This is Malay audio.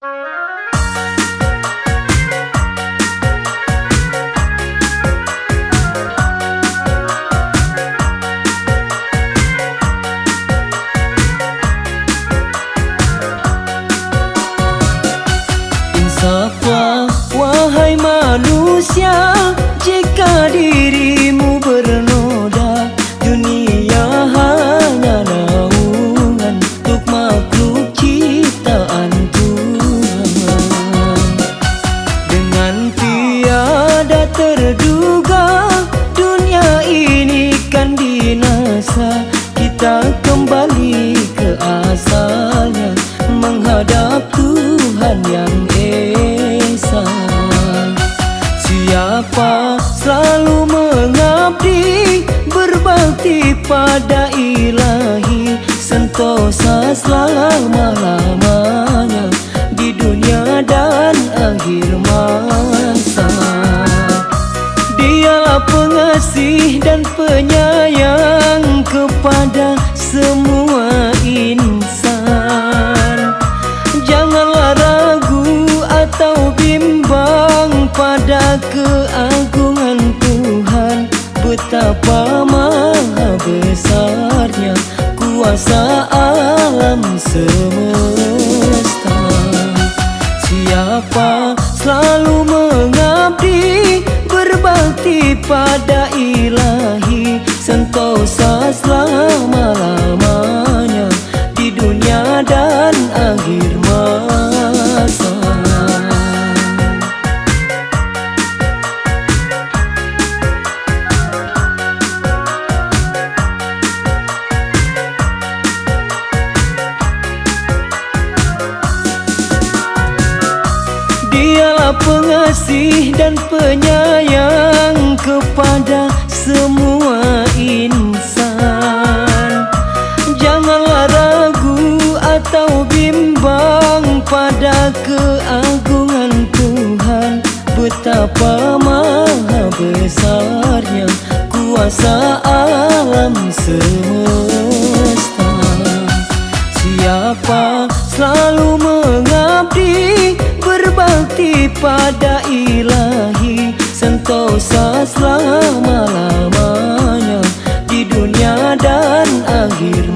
Insaflah wahai manusia, jika dirimu bernoda, dunia hanya naungan untuk makhluk ciptaan Tuhan. Dengan tiada terduga dunia ini kan binasa, kita kembali ke asalnya, menghadap Tuhan yang esa. Siapa selalu mengabdi, berbakti pada Ilahi, sentosa selama-lamanya di dunia dan akhir masa. Dialah pengasih dan penyayang kepada semua insan. Janganlah ragu atau bimbang pada keagungan Tuhan, betapa maha besarnya kuasa alam semesta. Siapa selalu mengabdi, berbakti pada Ilahi, sentosa selama-lamanya di dunia dan akhir masa. Dialah pengasih dan penyayang kepada semua insan. Janganlah ragu atau bimbang pada keagungan Tuhan, betapa maha besarnya kuasa alam semesta. Siapa selalu mengabdi, berbakti pada Ilahi, sentosa selama-lamanya di dunia dan akhir